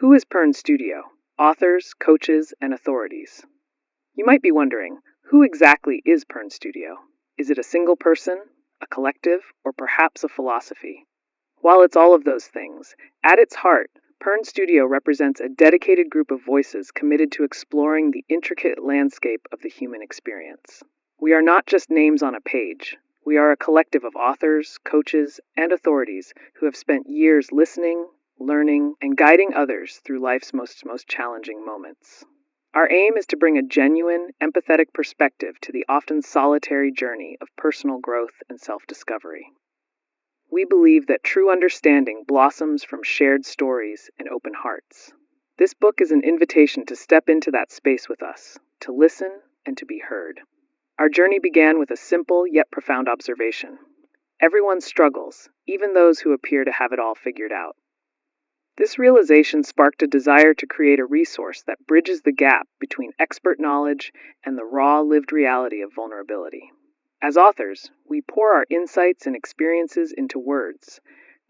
Who is Pearn Studio? Authors, coaches, and authorities. You might be wondering, who exactly is Pearn Studio? Is it a single person, a collective, or perhaps a philosophy? While it's all of those things, at its heart, Pearn Studio represents a dedicated group of voices committed to exploring the intricate landscape of the human experience. We are not just names on a page. We are a collective of authors, coaches, and authorities who have spent years listening, learning, and guiding others through life's most challenging moments. Our aim is to bring a genuine, empathetic perspective to the often solitary journey of personal growth and self-discovery. We believe that true understanding blossoms from shared stories and open hearts. This book is an invitation to step into that space with us, to listen and to be heard. Our journey began with a simple yet profound observation. Everyone struggles, even those who appear to have it all figured out. This realization sparked a desire to create a resource that bridges the gap between expert knowledge and the raw, lived reality of vulnerability. As authors, we pour our insights and experiences into words,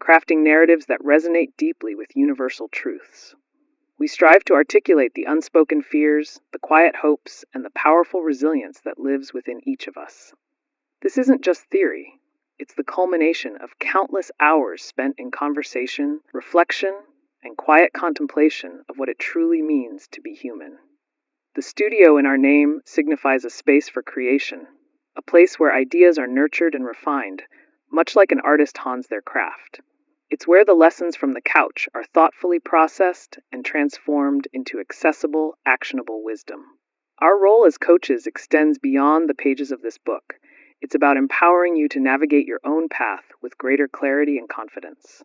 crafting narratives that resonate deeply with universal truths. We strive to articulate the unspoken fears, the quiet hopes, and the powerful resilience that lives within each of us. This isn't just theory. It's the culmination of countless hours spent in conversation, reflection, and quiet contemplation of what it truly means to be human. The studio in our name signifies a space for creation, a place where ideas are nurtured and refined, much like an artist hones their craft. It's where the lessons from the couch are thoughtfully processed and transformed into accessible, actionable wisdom. Our role as coaches extends beyond the pages of this book. It's about empowering you to navigate your own path with greater clarity and confidence.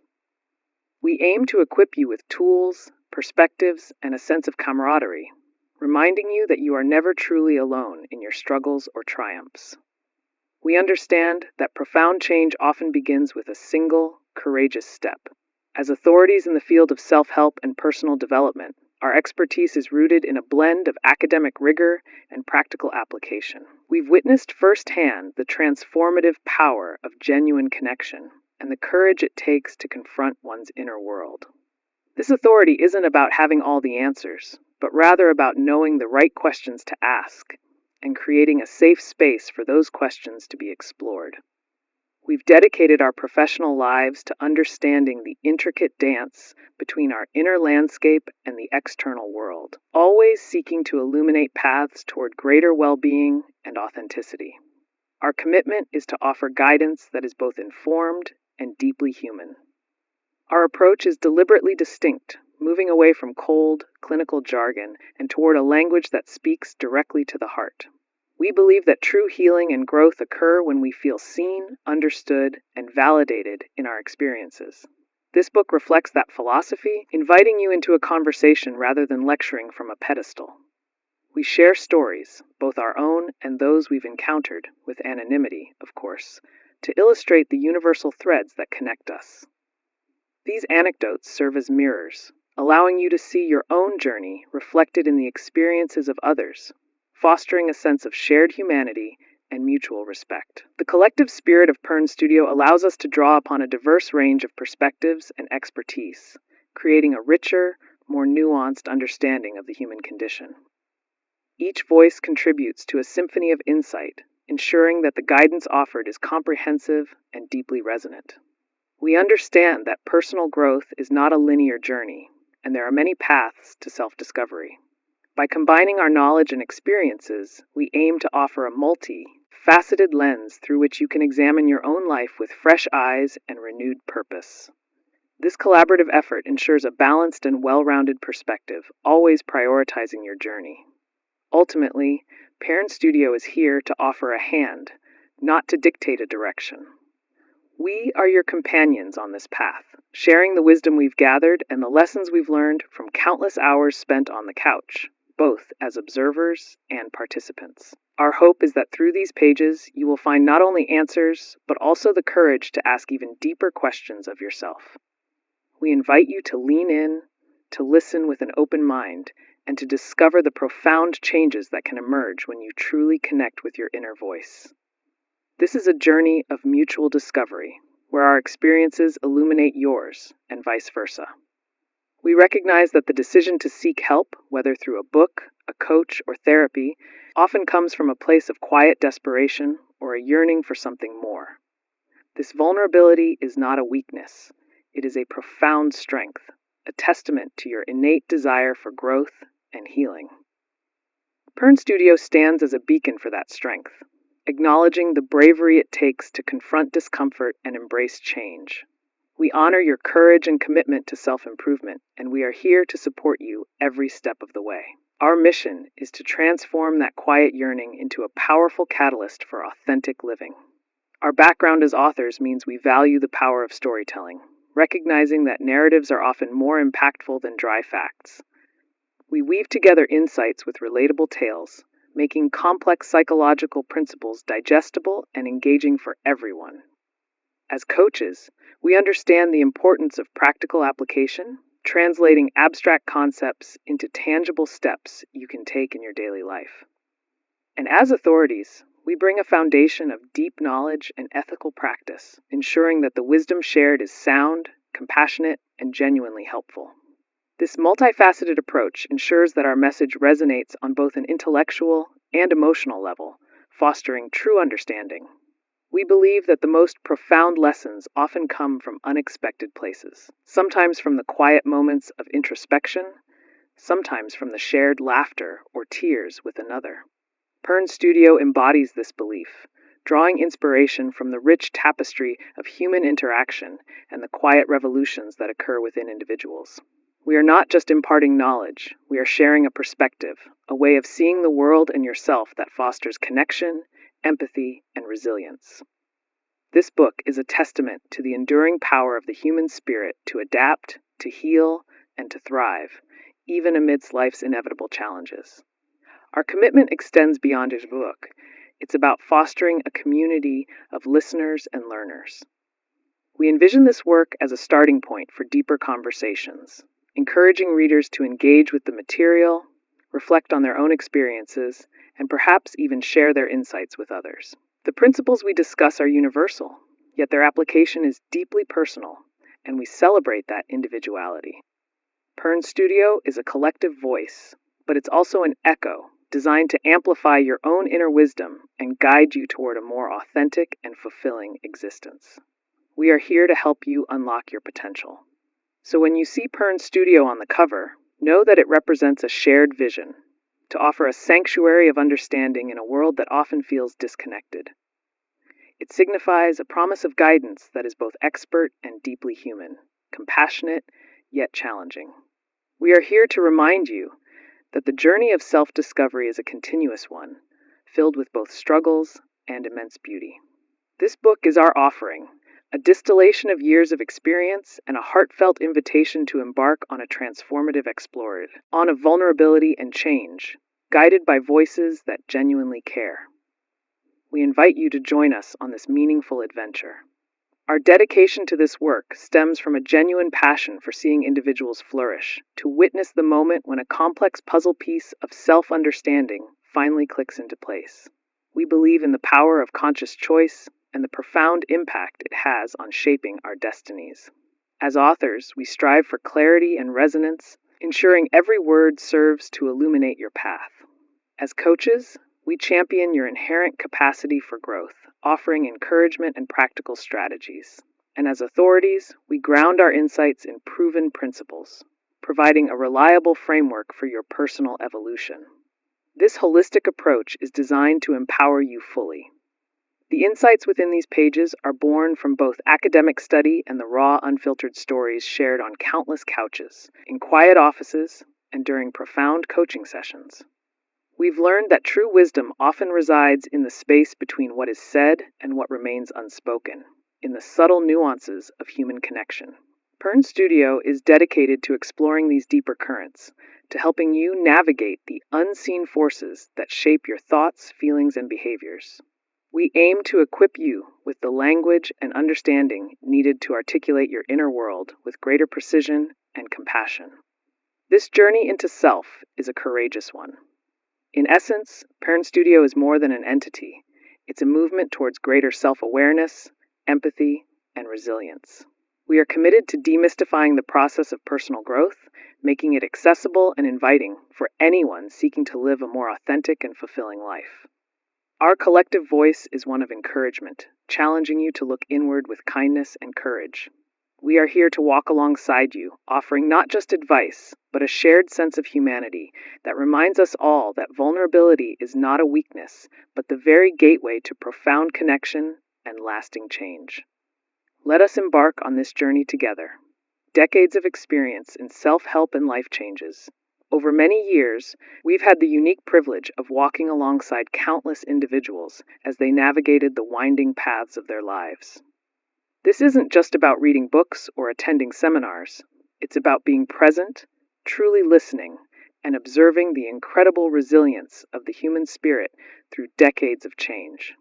We aim to equip you with tools, perspectives, and a sense of camaraderie, reminding you that you are never truly alone in your struggles or triumphs. We understand that profound change often begins with a single, courageous step. As authorities in the field of self-help and personal development, our expertise is rooted in a blend of academic rigor and practical application. We've witnessed firsthand the transformative power of genuine connection and the courage it takes to confront one's inner world. This authority isn't about having all the answers, but rather about knowing the right questions to ask and creating a safe space for those questions to be explored. We've dedicated our professional lives to understanding the intricate dance between our inner landscape and the external world, always seeking to illuminate paths toward greater well-being and authenticity. Our commitment is to offer guidance that is both informed and deeply human. Our approach is deliberately distinct, moving away from cold, clinical jargon and toward a language that speaks directly to the heart. We believe that true healing and growth occur when we feel seen, understood, and validated in our experiences. This book reflects that philosophy, inviting you into a conversation rather than lecturing from a pedestal. We share stories, both our own and those we've encountered, with anonymity, of course, to illustrate the universal threads that connect us. These anecdotes serve as mirrors, allowing you to see your own journey reflected in the experiences of others, fostering a sense of shared humanity and mutual respect. The collective spirit of Pearn Studio allows us to draw upon a diverse range of perspectives and expertise, creating a richer, more nuanced understanding of the human condition. Each voice contributes to a symphony of insight, ensuring that the guidance offered is comprehensive and deeply resonant. We understand that personal growth is not a linear journey, and there are many paths to self-discovery. By combining our knowledge and experiences, we aim to offer a multi-faceted lens through which you can examine your own life with fresh eyes and renewed purpose. This collaborative effort ensures a balanced and well-rounded perspective, always prioritizing your journey. Ultimately, Pearn Studio is here to offer a hand, not to dictate a direction. We are your companions on this path, sharing the wisdom we've gathered and the lessons we've learned from countless hours spent on the couch, both as observers and participants. Our hope is that through these pages, you will find not only answers, but also the courage to ask even deeper questions of yourself. We invite you to lean in, to listen with an open mind, and to discover the profound changes that can emerge when you truly connect with your inner voice. This is a journey of mutual discovery, where our experiences illuminate yours, and vice versa. We recognize that the decision to seek help, whether through a book, a coach, or therapy, often comes from a place of quiet desperation or a yearning for something more. This vulnerability is not a weakness. It is a profound strength, a testament to your innate desire for growth and healing. Pearn Studio stands as a beacon for that strength, acknowledging the bravery it takes to confront discomfort and embrace change. We honor your courage and commitment to self-improvement, and we are here to support you every step of the way. Our mission is to transform that quiet yearning into a powerful catalyst for authentic living. Our background as authors means we value the power of storytelling, recognizing that narratives are often more impactful than dry facts. We weave together insights with relatable tales, making complex psychological principles digestible and engaging for everyone. As coaches, we understand the importance of practical application, translating abstract concepts into tangible steps you can take in your daily life. And as authorities, we bring a foundation of deep knowledge and ethical practice, ensuring that the wisdom shared is sound, compassionate, and genuinely helpful. This multifaceted approach ensures that our message resonates on both an intellectual and emotional level, fostering true understanding. We believe that the most profound lessons often come from unexpected places, sometimes from the quiet moments of introspection, sometimes from the shared laughter or tears with another. Pearn Studio embodies this belief, drawing inspiration from the rich tapestry of human interaction and the quiet revolutions that occur within individuals. We are not just imparting knowledge, we are sharing a perspective, a way of seeing the world and yourself that fosters connection, empathy, and resilience. This book is a testament to the enduring power of the human spirit to adapt, to heal, and to thrive, even amidst life's inevitable challenges. Our commitment extends beyond his book. It's about fostering a community of listeners and learners. We envision this work as a starting point for deeper conversations, encouraging readers to engage with the material, reflect on their own experiences, and perhaps even share their insights with others. The principles we discuss are universal, yet their application is deeply personal, and we celebrate that individuality. Pearn Studio is a collective voice, but it's also an echo designed to amplify your own inner wisdom and guide you toward a more authentic and fulfilling existence. We are here to help you unlock your potential. So when you see Pearn Studio on the cover, know that it represents a shared vision, to offer a sanctuary of understanding in a world that often feels disconnected. It signifies a promise of guidance that is both expert and deeply human, compassionate yet challenging. We are here to remind you that the journey of self-discovery is a continuous one, filled with both struggles and immense beauty. This book is our offering, a distillation of years of experience and a heartfelt invitation to embark on a transformative exploration, on of vulnerability and change, guided by voices that genuinely care. We invite you to join us on this meaningful adventure. Our dedication to this work stems from a genuine passion for seeing individuals flourish, to witness the moment when a complex puzzle piece of self-understanding finally clicks into place. We believe in the power of conscious choice and the profound impact it has on shaping our destinies. As authors, we strive for clarity and resonance, ensuring every word serves to illuminate your path. As coaches, we champion your inherent capacity for growth, offering encouragement and practical strategies. And as authorities, we ground our insights in proven principles, providing a reliable framework for your personal evolution. This holistic approach is designed to empower you fully. The insights within these pages are born from both academic study and the raw, unfiltered stories shared on countless couches, in quiet offices, and during profound coaching sessions. We've learned that true wisdom often resides in the space between what is said and what remains unspoken, in the subtle nuances of human connection. Pearn Studio is dedicated to exploring these deeper currents, to helping you navigate the unseen forces that shape your thoughts, feelings, and behaviors. We aim to equip you with the language and understanding needed to articulate your inner world with greater precision and compassion. This journey into self is a courageous one. In essence, Pearn Studio is more than an entity. It's a movement towards greater self-awareness, empathy, and resilience. We are committed to demystifying the process of personal growth, making it accessible and inviting for anyone seeking to live a more authentic and fulfilling life. Our collective voice is one of encouragement, challenging you to look inward with kindness and courage. We are here to walk alongside you, offering not just advice, but a shared sense of humanity that reminds us all that vulnerability is not a weakness, but the very gateway to profound connection and lasting change. Let us embark on this journey together. Decades of experience in self-help and life changes. Over many years, we've had the unique privilege of walking alongside countless individuals as they navigated the winding paths of their lives. This isn't just about reading books or attending seminars. It's about being present, truly listening, and observing the incredible resilience of the human spirit through decades of change.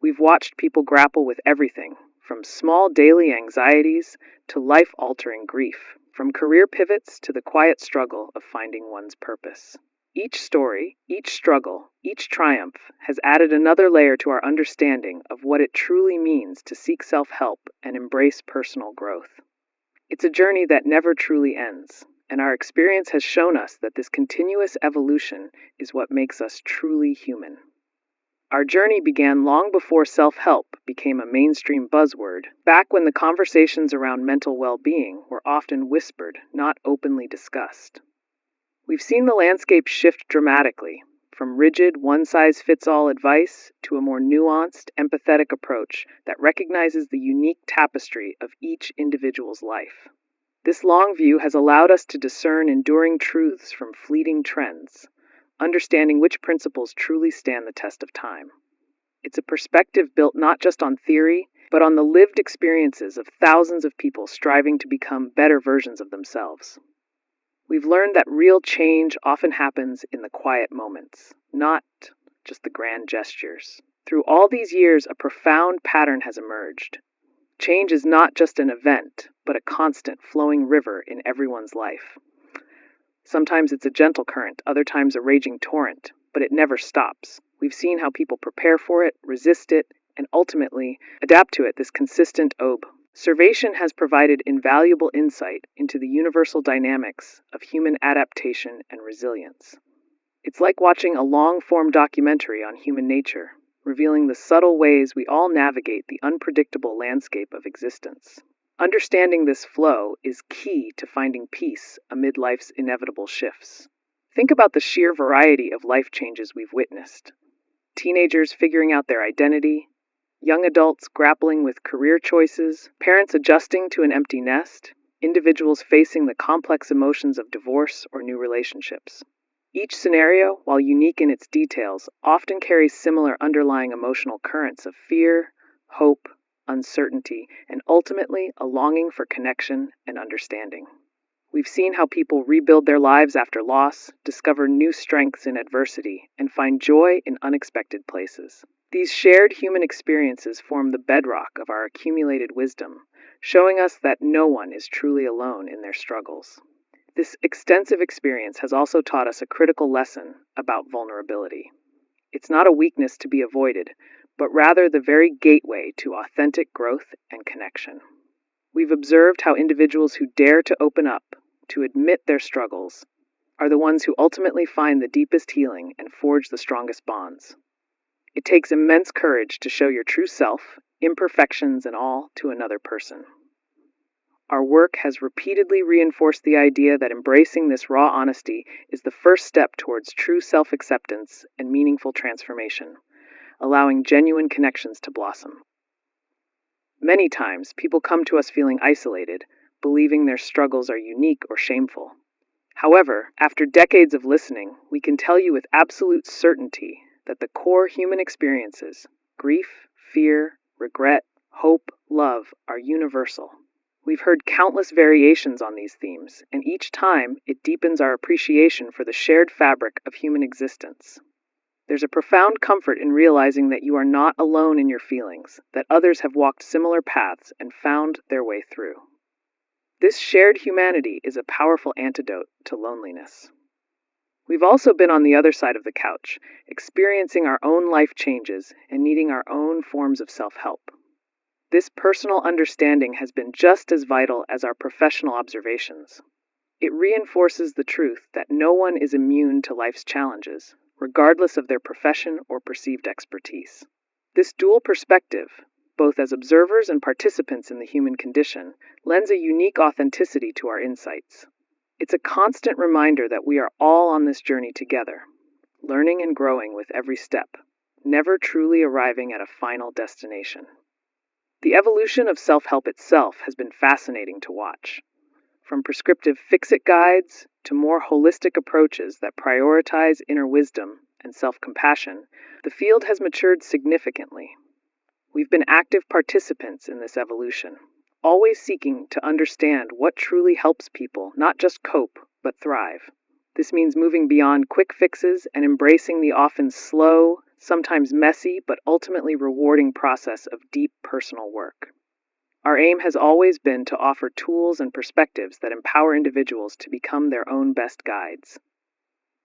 We've watched people grapple with everything, from small daily anxieties to life-altering grief, from career pivots to the quiet struggle of finding one's purpose. Each story, each struggle, each triumph has added another layer to our understanding of what it truly means to seek self-help and embrace personal growth. It's a journey that never truly ends, and our experience has shown us that this continuous evolution is what makes us truly human. Our journey began long before self-help became a mainstream buzzword, back when the conversations around mental well-being were often whispered, not openly discussed. We've seen the landscape shift dramatically, from rigid, one-size-fits-all advice to a more nuanced, empathetic approach that recognizes the unique tapestry of each individual's life. This long view has allowed us to discern enduring truths from fleeting trends, understanding which principles truly stand the test of time. It's a perspective built not just on theory, but on the lived experiences of thousands of people striving to become better versions of themselves. We've learned that real change often happens in the quiet moments, not just the grand gestures. Through all these years, a profound pattern has emerged. Change is not just an event, but a constant flowing river in everyone's life. Sometimes it's a gentle current, other times a raging torrent, but it never stops. We've seen how people prepare for it, resist it, and ultimately adapt to it, this consistent ebb. Observation has provided invaluable insight into the universal dynamics of human adaptation and resilience. It's like watching a long-form documentary on human nature, revealing the subtle ways we all navigate the unpredictable landscape of existence. Understanding this flow is key to finding peace amid life's inevitable shifts. Think about the sheer variety of life changes we've witnessed. Teenagers figuring out their identity, young adults grappling with career choices, parents adjusting to an empty nest, individuals facing the complex emotions of divorce or new relationships. Each scenario, while unique in its details, often carries similar underlying emotional currents of fear, hope, uncertainty, and ultimately a longing for connection and understanding. We've seen how people rebuild their lives after loss, discover new strengths in adversity, and find joy in unexpected places. These shared human experiences form the bedrock of our accumulated wisdom, showing us that no one is truly alone in their struggles. This extensive experience has also taught us a critical lesson about vulnerability. It's not a weakness to be avoided, but rather the very gateway to authentic growth and connection. We've observed how individuals who dare to open up, to admit their struggles, are the ones who ultimately find the deepest healing and forge the strongest bonds. It takes immense courage to show your true self, imperfections and all, to another person. Our work has repeatedly reinforced the idea that embracing this raw honesty is the first step towards true self-acceptance and meaningful transformation, allowing genuine connections to blossom. Many times, people come to us feeling isolated, believing their struggles are unique or shameful. However, after decades of listening, we can tell you with absolute certainty that the core human experiences, grief, fear, regret, hope, love, are universal. We've heard countless variations on these themes, and each time it deepens our appreciation for the shared fabric of human existence. There's a profound comfort in realizing that you are not alone in your feelings, that others have walked similar paths and found their way through. This shared humanity is a powerful antidote to loneliness. We've also been on the other side of the couch, experiencing our own life changes and needing our own forms of self-help. This personal understanding has been just as vital as our professional observations. It reinforces the truth that no one is immune to life's challenges, regardless of their profession or perceived expertise. This dual perspective, both as observers and participants in the human condition, lends a unique authenticity to our insights. It's a constant reminder that we are all on this journey together, learning and growing with every step, never truly arriving at a final destination. The evolution of self-help itself has been fascinating to watch. From prescriptive fix-it guides to more holistic approaches that prioritize inner wisdom and self-compassion, the field has matured significantly. We've been active participants in this evolution, always seeking to understand what truly helps people not just cope, but thrive. This means moving beyond quick fixes and embracing the often slow, sometimes messy, but ultimately rewarding process of deep personal work. Our aim has always been to offer tools and perspectives that empower individuals to become their own best guides.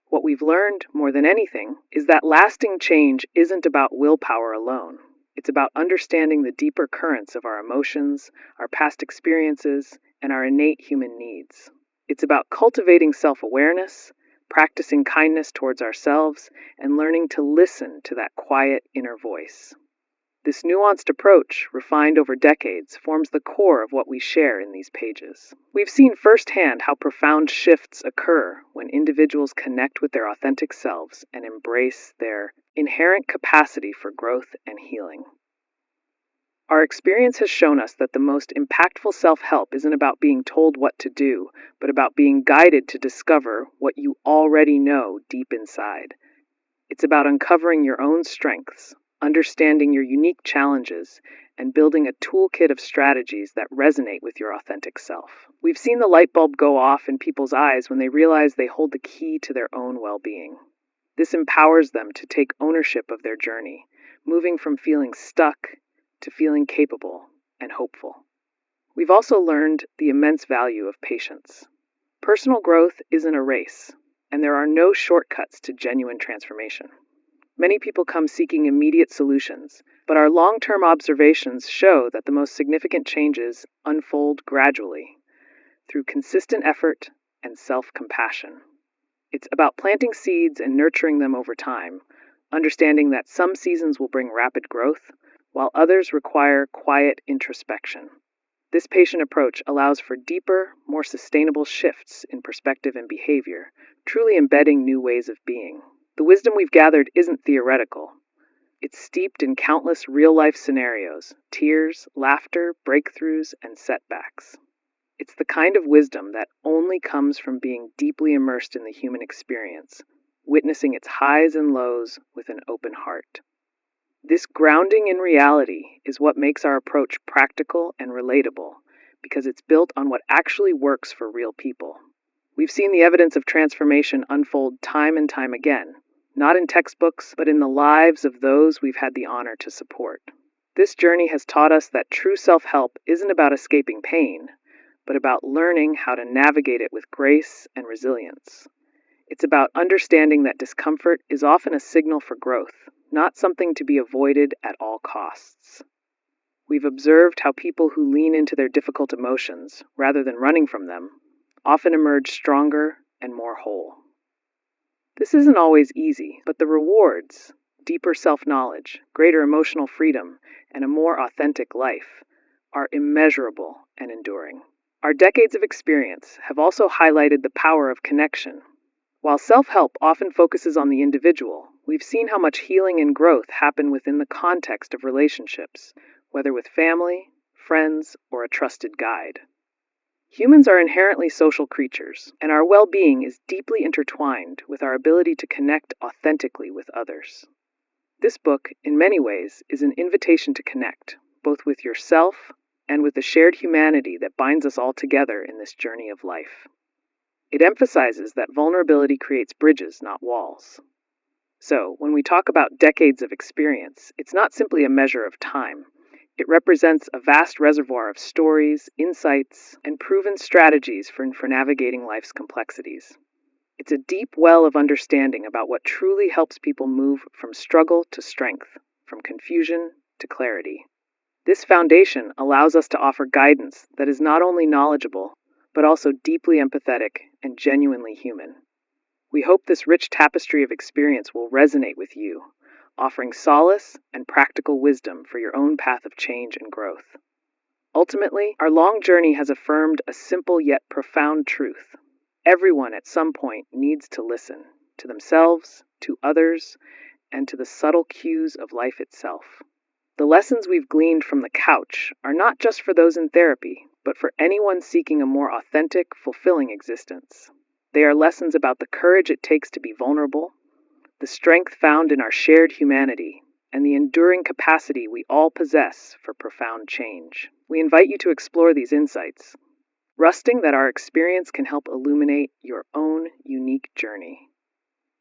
What we've learned, more than anything, is that lasting change isn't about willpower alone. It's about understanding the deeper currents of our emotions, our past experiences, and our innate human needs. It's about cultivating self-awareness, practicing kindness towards ourselves, and learning to listen to that quiet inner voice. This nuanced approach, refined over decades, forms the core of what we share in these pages. We've seen firsthand how profound shifts occur when individuals connect with their authentic selves and embrace their inherent capacity for growth and healing. Our experience has shown us that the most impactful self-help isn't about being told what to do, but about being guided to discover what you already know deep inside. It's about uncovering your own strengths, understanding your unique challenges, and building a toolkit of strategies that resonate with your authentic self. We've seen the light bulb go off in people's eyes when they realize they hold the key to their own well-being. This empowers them to take ownership of their journey, moving from feeling stuck to feeling capable and hopeful. We've also learned the immense value of patience. Personal growth isn't a race, and there are no shortcuts to genuine transformation. Many people come seeking immediate solutions, but our long-term observations show that the most significant changes unfold gradually through consistent effort and self-compassion. It's about planting seeds and nurturing them over time, understanding that some seasons will bring rapid growth, while others require quiet introspection. This patient approach allows for deeper, more sustainable shifts in perspective and behavior, truly embedding new ways of being. The wisdom we've gathered isn't theoretical. It's steeped in countless real-life scenarios, tears, laughter, breakthroughs, and setbacks. It's the kind of wisdom that only comes from being deeply immersed in the human experience, witnessing its highs and lows with an open heart. This grounding in reality is what makes our approach practical and relatable, because it's built on what actually works for real people. We've seen the evidence of transformation unfold time and time again, not in textbooks, but in the lives of those we've had the honor to support. This journey has taught us that true self-help isn't about escaping pain, but about learning how to navigate it with grace and resilience. It's about understanding that discomfort is often a signal for growth, not something to be avoided at all costs. We've observed how people who lean into their difficult emotions, rather than running from them, often emerge stronger and more whole. This isn't always easy, but the rewards, deeper self-knowledge, greater emotional freedom, and a more authentic life, are immeasurable and enduring. Our decades of experience have also highlighted the power of connection. While self-help often focuses on the individual, we've seen how much healing and growth happen within the context of relationships, whether with family, friends, or a trusted guide. Humans are inherently social creatures, and our well-being is deeply intertwined with our ability to connect authentically with others. This book, in many ways, is an invitation to connect, both with yourself and with the shared humanity that binds us all together in this journey of life. It emphasizes that vulnerability creates bridges, not walls. So, when we talk about decades of experience, it's not simply a measure of time. It represents a vast reservoir of stories, insights, and proven strategies for navigating life's complexities. It's a deep well of understanding about what truly helps people move from struggle to strength, from confusion to clarity. This foundation allows us to offer guidance that is not only knowledgeable, but also deeply empathetic and genuinely human. We hope this rich tapestry of experience will resonate with you, offering solace and practical wisdom for your own path of change and growth. Ultimately, our long journey has affirmed a simple yet profound truth. Everyone at some point needs to listen to themselves, to others, and to the subtle cues of life itself. The lessons we've gleaned from the couch are not just for those in therapy, but for anyone seeking a more authentic, fulfilling existence. They are lessons about the courage it takes to be vulnerable, the strength found in our shared humanity, and the enduring capacity we all possess for profound change. We invite you to explore these insights, trusting that our experience can help illuminate your own unique journey.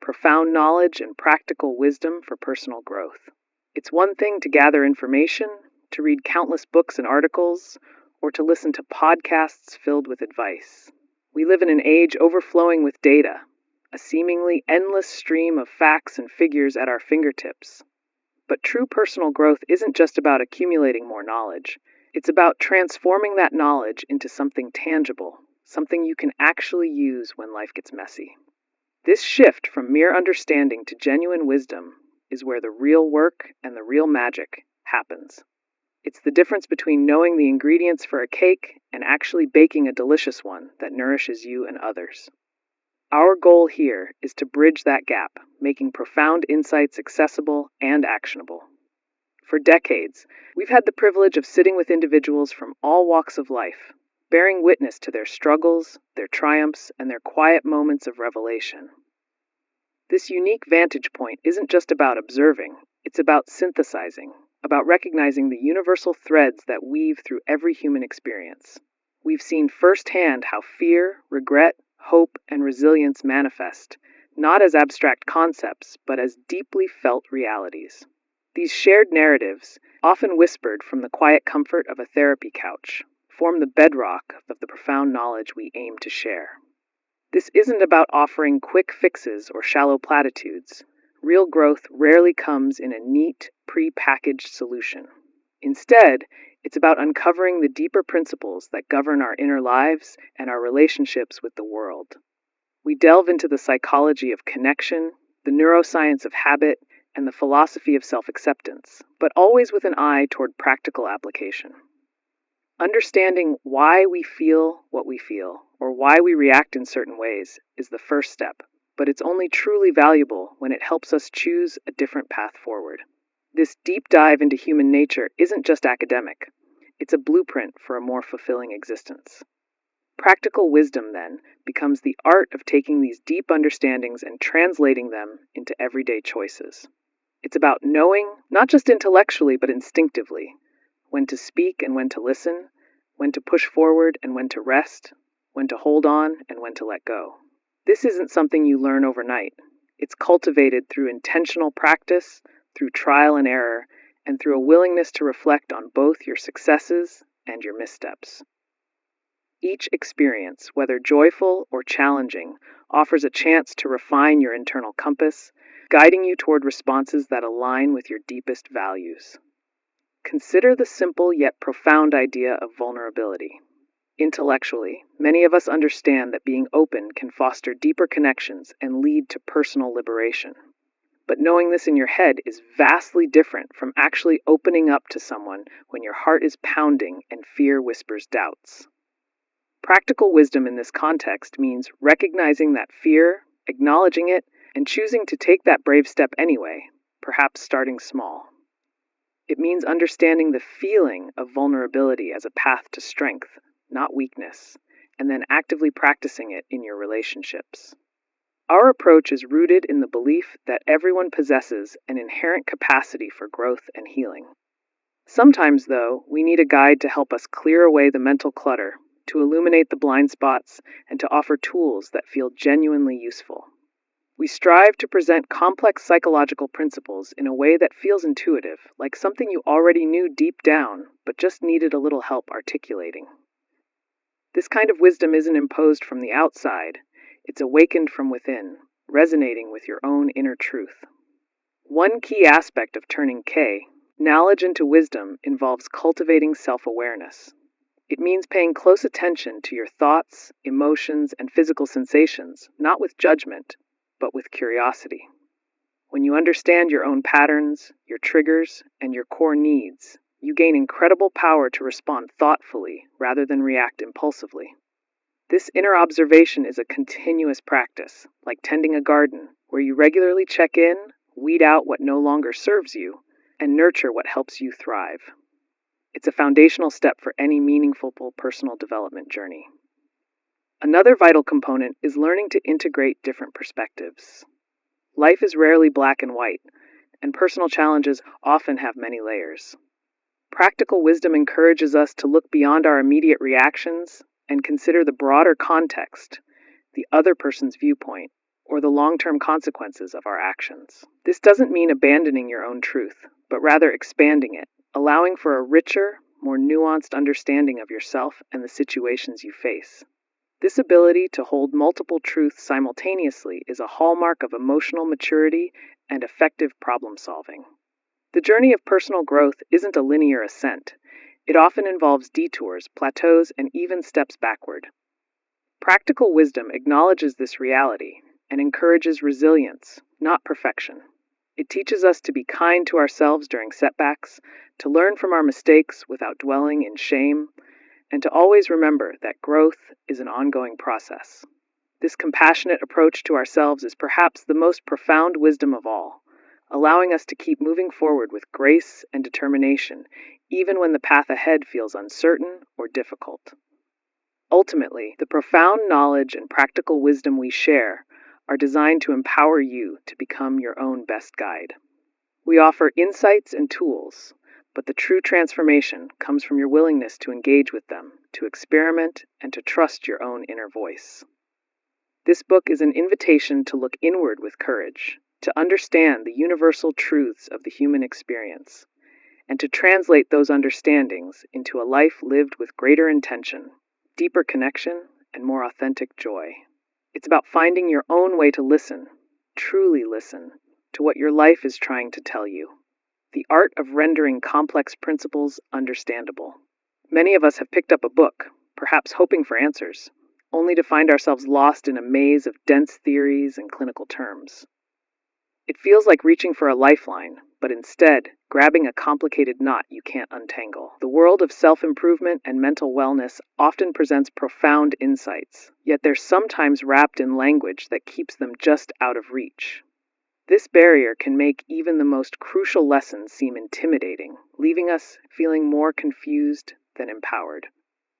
Profound knowledge and practical wisdom for personal growth. It's one thing to gather information, to read countless books and articles, or to listen to podcasts filled with advice. We live in an age overflowing with data, a seemingly endless stream of facts and figures at our fingertips. But true personal growth isn't just about accumulating more knowledge. It's about transforming that knowledge into something tangible, something you can actually use when life gets messy. This shift from mere understanding to genuine wisdom is where the real work and the real magic happens. It's the difference between knowing the ingredients for a cake and actually baking a delicious one that nourishes you and others. Our goal here is to bridge that gap, making profound insights accessible and actionable. For decades, we've had the privilege of sitting with individuals from all walks of life, bearing witness to their struggles, their triumphs, and their quiet moments of revelation. This unique vantage point isn't just about observing, it's about synthesizing, about recognizing the universal threads that weave through every human experience. We've seen firsthand how fear, regret, hope, and resilience manifest, not as abstract concepts, but as deeply felt realities. These shared narratives, often whispered from the quiet comfort of a therapy couch, form the bedrock of the profound knowledge we aim to share. This isn't about offering quick fixes or shallow platitudes. Real growth rarely comes in a neat, pre-packaged solution. Instead, it's about uncovering the deeper principles that govern our inner lives and our relationships with the world. We delve into the psychology of connection, the neuroscience of habit, and the philosophy of self-acceptance, but always with an eye toward practical application. Understanding why we feel what we feel, or why we react in certain ways, is the first step, but it's only truly valuable when it helps us choose a different path forward. This deep dive into human nature isn't just academic, it's a blueprint for a more fulfilling existence. Practical wisdom, then, becomes the art of taking these deep understandings and translating them into everyday choices. It's about knowing, not just intellectually, but instinctively, when to speak and when to listen, when to push forward and when to rest, when to hold on and when to let go. This isn't something you learn overnight. It's cultivated through intentional practice, through trial and error, and through a willingness to reflect on both your successes and your missteps. Each experience, whether joyful or challenging, offers a chance to refine your internal compass, guiding you toward responses that align with your deepest values. Consider the simple yet profound idea of vulnerability. Intellectually, many of us understand that being open can foster deeper connections and lead to personal liberation. But knowing this in your head is vastly different from actually opening up to someone when your heart is pounding and fear whispers doubts. Practical wisdom in this context means recognizing that fear, acknowledging it, and choosing to take that brave step anyway, perhaps starting small. It means understanding the feeling of vulnerability as a path to strength, not weakness, and then actively practicing it in your relationships. Our approach is rooted in the belief that everyone possesses an inherent capacity for growth and healing. Sometimes, though, we need a guide to help us clear away the mental clutter, to illuminate the blind spots, and to offer tools that feel genuinely useful. We strive to present complex psychological principles in a way that feels intuitive, like something you already knew deep down, but just needed a little help articulating. This kind of wisdom isn't imposed from the outside, it's awakened from within, resonating with your own inner truth. One key aspect of turning K, Knowledge into wisdom involves cultivating self-awareness. It means paying close attention to your thoughts, emotions, and physical sensations, not with judgment, but with curiosity. When you understand your own patterns, your triggers, and your core needs, you gain incredible power to respond thoughtfully rather than react impulsively. This inner observation is a continuous practice, like tending a garden, where you regularly check in, weed out what no longer serves you, and nurture what helps you thrive. It's a foundational step for any meaningful personal development journey. Another vital component is learning to integrate different perspectives. Life is rarely black and white, and personal challenges often have many layers. Practical wisdom encourages us to look beyond our immediate reactions and consider the broader context, the other person's viewpoint, or the long-term consequences of our actions. This doesn't mean abandoning your own truth, but rather expanding it, allowing for a richer, more nuanced understanding of yourself and the situations you face. This ability to hold multiple truths simultaneously is a hallmark of emotional maturity and effective problem solving. The journey of personal growth isn't a linear ascent. It often involves detours, plateaus, and even steps backward. Practical wisdom acknowledges this reality and encourages resilience, not perfection. It teaches us to be kind to ourselves during setbacks, to learn from our mistakes without dwelling in shame, and to always remember that growth is an ongoing process. This compassionate approach to ourselves is perhaps the most profound wisdom of all, allowing us to keep moving forward with grace and determination, even when the path ahead feels uncertain or difficult. Ultimately, the profound knowledge and practical wisdom we share are designed to empower you to become your own best guide. We offer insights and tools, but the true transformation comes from your willingness to engage with them, to experiment, and to trust your own inner voice. This book is an invitation to look inward with courage, to understand the universal truths of the human experience, and to translate those understandings into a life lived with greater intention, deeper connection, and more authentic joy. It's about finding your own way to listen, truly listen, to what your life is trying to tell you. The art of rendering complex principles understandable. Many of us have picked up a book, perhaps hoping for answers, only to find ourselves lost in a maze of dense theories and clinical terms. It feels like reaching for a lifeline, but instead, grabbing a complicated knot you can't untangle. The world of self-improvement and mental wellness often presents profound insights, yet they're sometimes wrapped in language that keeps them just out of reach. This barrier can make even the most crucial lessons seem intimidating, leaving us feeling more confused than empowered.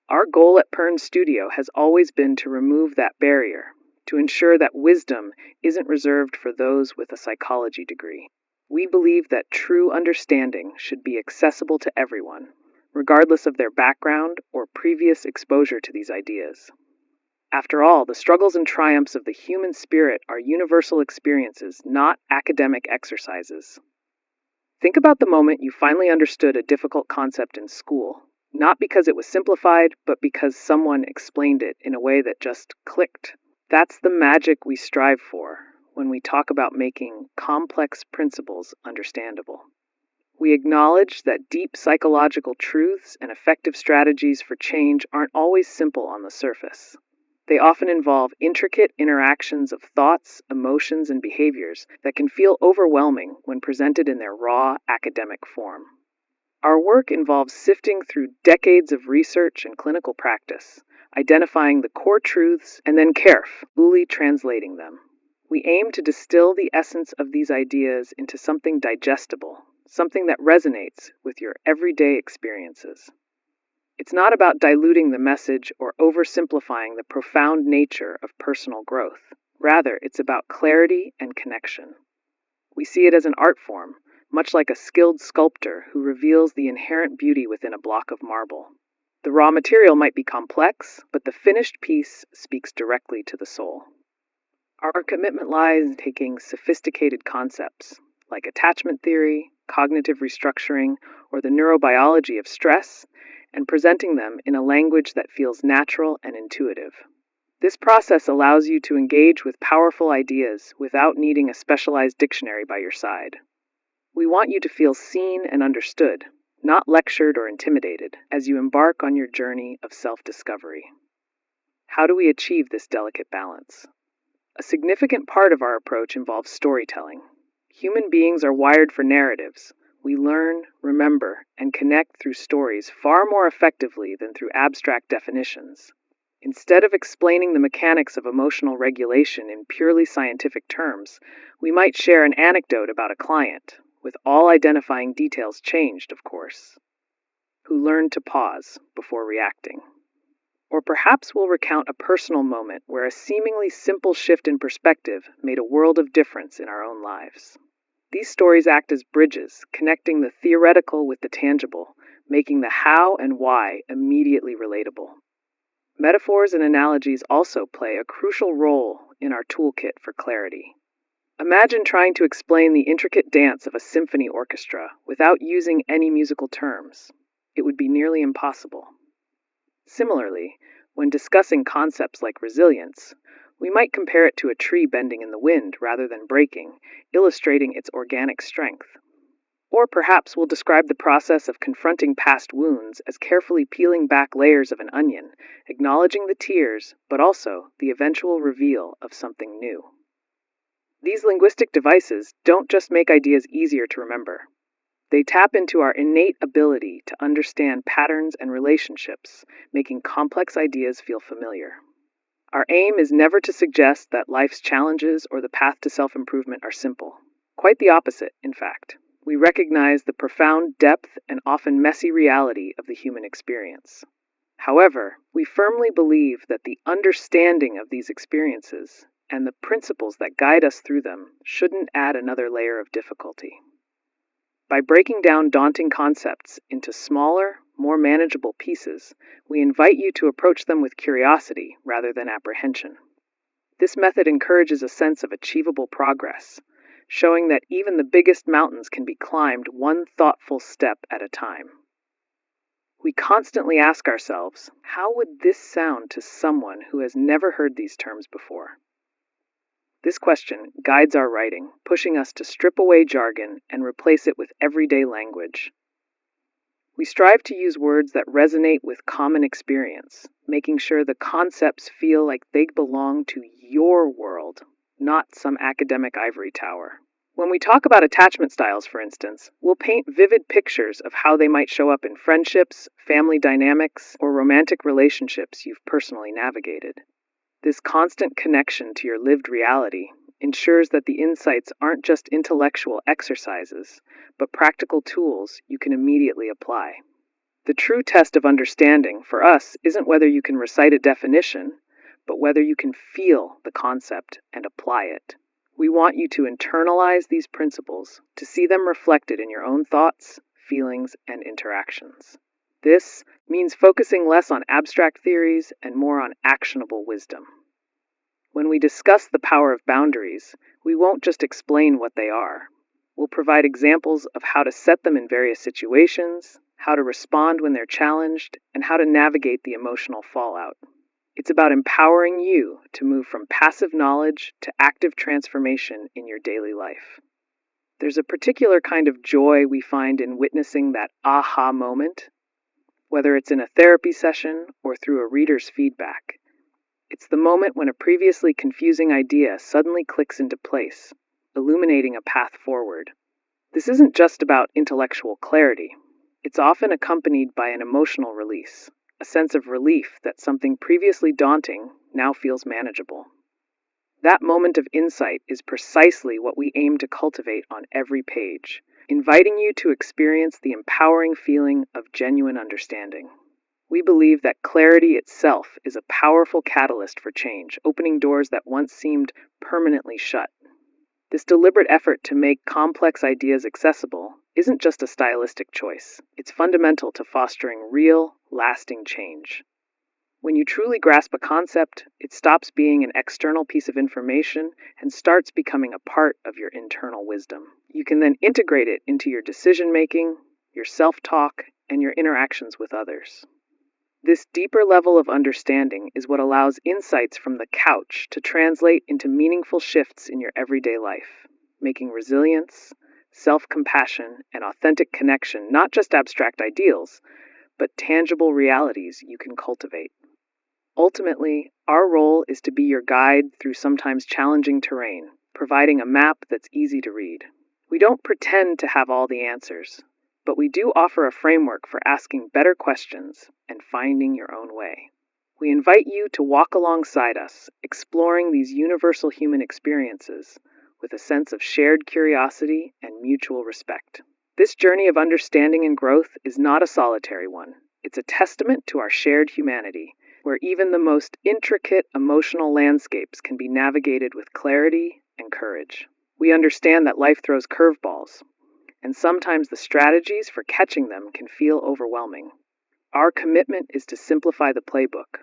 Our goal at Pearn Studio has always been to remove that barrier, to ensure that wisdom isn't reserved for those with a psychology degree. We believe that true understanding should be accessible to everyone, regardless of their background or previous exposure to these ideas. After all, the struggles and triumphs of the human spirit are universal experiences, not academic exercises. Think about the moment you finally understood a difficult concept in school, not because it was simplified, but because someone explained it in a way that just clicked. That's the magic we strive for when we talk about making complex principles understandable. We acknowledge that deep psychological truths and effective strategies for change aren't always simple on the surface. They often involve intricate interactions of thoughts, emotions, and behaviors that can feel overwhelming when presented in their raw academic form. Our work involves sifting through decades of research and clinical practice, identifying the core truths, and then carefully translating them. We aim to distill the essence of these ideas into something digestible, something that resonates with your everyday experiences. It's not about diluting the message or oversimplifying the profound nature of personal growth. Rather, it's about clarity and connection. We see it as an art form, much like a skilled sculptor who reveals the inherent beauty within a block of marble. The raw material might be complex, but the finished piece speaks directly to the soul. Our commitment lies in taking sophisticated concepts, like attachment theory, cognitive restructuring, or the neurobiology of stress, and presenting them in a language that feels natural and intuitive. This process allows you to engage with powerful ideas without needing a specialized dictionary by your side. We want you to feel seen and understood, not lectured or intimidated, as you embark on your journey of self-discovery. How do we achieve this delicate balance? A significant part of our approach involves storytelling. Human beings are wired for narratives. We learn, remember, and connect through stories far more effectively than through abstract definitions. Instead of explaining the mechanics of emotional regulation in purely scientific terms, we might share an anecdote about a client, with all identifying details changed, of course, who learned to pause before reacting. Or perhaps we'll recount a personal moment where a seemingly simple shift in perspective made a world of difference in our own lives. These stories act as bridges, connecting the theoretical with the tangible, making the how and why immediately relatable. Metaphors and analogies also play a crucial role in our toolkit for clarity. Imagine trying to explain the intricate dance of a symphony orchestra without using any musical terms. It would be nearly impossible. Similarly, when discussing concepts like resilience, we might compare it to a tree bending in the wind rather than breaking, illustrating its organic strength. Or perhaps we'll describe the process of confronting past wounds as carefully peeling back layers of an onion, acknowledging the tears, but also the eventual reveal of something new. These linguistic devices don't just make ideas easier to remember. They tap into our innate ability to understand patterns and relationships, making complex ideas feel familiar. Our aim is never to suggest that life's challenges or the path to self-improvement are simple. Quite the opposite, in fact. We recognize the profound depth and often messy reality of the human experience. However, we firmly believe that the understanding of these experiences and the principles that guide us through them shouldn't add another layer of difficulty. By breaking down daunting concepts into smaller, more manageable pieces, we invite you to approach them with curiosity rather than apprehension. This method encourages a sense of achievable progress, showing that even the biggest mountains can be climbed one thoughtful step at a time. We constantly ask ourselves, how would this sound to someone who has never heard these terms before? This question guides our writing, pushing us to strip away jargon and replace it with everyday language. We strive to use words that resonate with common experience, making sure the concepts feel like they belong to your world, not some academic ivory tower. When we talk about attachment styles, for instance, we'll paint vivid pictures of how they might show up in friendships, family dynamics, or romantic relationships you've personally navigated. This constant connection to your lived reality ensures that the insights aren't just intellectual exercises, but practical tools you can immediately apply. The true test of understanding for us isn't whether you can recite a definition, but whether you can feel the concept and apply it. We want you to internalize these principles, to see them reflected in your own thoughts, feelings, and interactions. This means focusing less on abstract theories and more on actionable wisdom. When we discuss the power of boundaries, we won't just explain what they are. We'll provide examples of how to set them in various situations, how to respond when they're challenged, and how to navigate the emotional fallout. It's about empowering you to move from passive knowledge to active transformation in your daily life. There's a particular kind of joy we find in witnessing that aha moment, whether it's in a therapy session or through a reader's feedback. It's the moment when a previously confusing idea suddenly clicks into place, illuminating a path forward. This isn't just about intellectual clarity. It's often accompanied by an emotional release, a sense of relief that something previously daunting now feels manageable. That moment of insight is precisely what we aim to cultivate on every page, inviting you to experience the empowering feeling of genuine understanding. We believe that clarity itself is a powerful catalyst for change, opening doors that once seemed permanently shut. This deliberate effort to make complex ideas accessible isn't just a stylistic choice. It's fundamental to fostering real, lasting change. When you truly grasp a concept, it stops being an external piece of information and starts becoming a part of your internal wisdom. You can then integrate it into your decision-making, your self-talk, and your interactions with others. This deeper level of understanding is what allows insights from the couch to translate into meaningful shifts in your everyday life, making resilience, self-compassion, and authentic connection, not just abstract ideals, but tangible realities you can cultivate. Ultimately, our role is to be your guide through sometimes challenging terrain, providing a map that's easy to read. We don't pretend to have all the answers, but we do offer a framework for asking better questions and finding your own way. We invite you to walk alongside us, exploring these universal human experiences with a sense of shared curiosity and mutual respect. This journey of understanding and growth is not a solitary one. It's a testament to our shared humanity, where even the most intricate emotional landscapes can be navigated with clarity and courage. We understand that life throws curveballs, and sometimes the strategies for catching them can feel overwhelming. Our commitment is to simplify the playbook,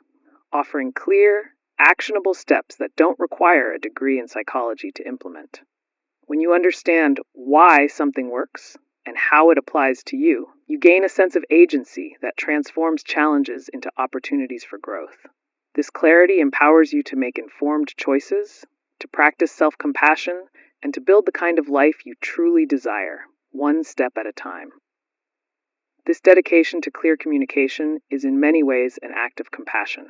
offering clear, actionable steps that don't require a degree in psychology to implement. When you understand why something works and how it applies to you, you gain a sense of agency that transforms challenges into opportunities for growth. This clarity empowers you to make informed choices, to practice self-compassion, and to build the kind of life you truly desire, one step at a time. This dedication to clear communication is in many ways an act of compassion.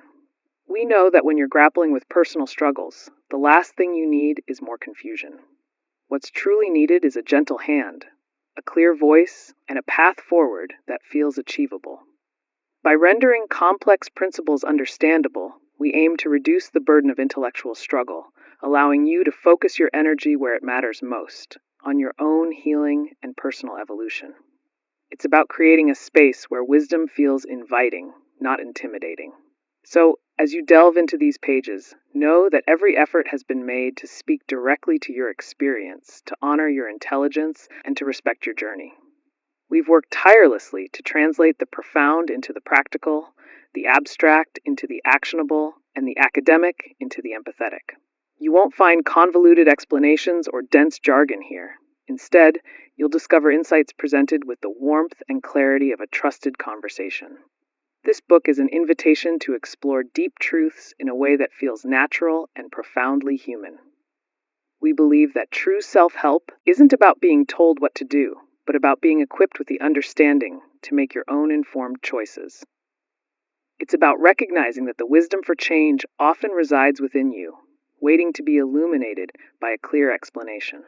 We know that when you're grappling with personal struggles, the last thing you need is more confusion. What's truly needed is a gentle hand, a clear voice, and a path forward that feels achievable. By rendering complex principles understandable, we aim to reduce the burden of intellectual struggle, allowing you to focus your energy where it matters most, on your own healing and personal evolution. It's about creating a space where wisdom feels inviting, not intimidating. So, as you delve into these pages, know that every effort has been made to speak directly to your experience, to honor your intelligence, and to respect your journey. We've worked tirelessly to translate the profound into the practical, the abstract into the actionable, and the academic into the empathetic. You won't find convoluted explanations or dense jargon here. Instead, you'll discover insights presented with the warmth and clarity of a trusted conversation. This book is an invitation to explore deep truths in a way that feels natural and profoundly human. We believe that true self-help isn't about being told what to do, but about being equipped with the understanding to make your own informed choices. It's about recognizing that the wisdom for change often resides within you, waiting to be illuminated by a clear explanation.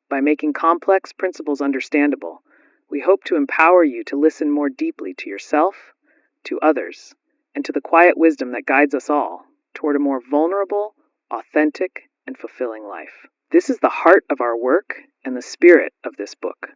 By making complex principles understandable, we hope to empower you to listen more deeply to yourself, to others, and to the quiet wisdom that guides us all toward a more vulnerable, authentic, and fulfilling life. This is the heart of our work and the spirit of this book.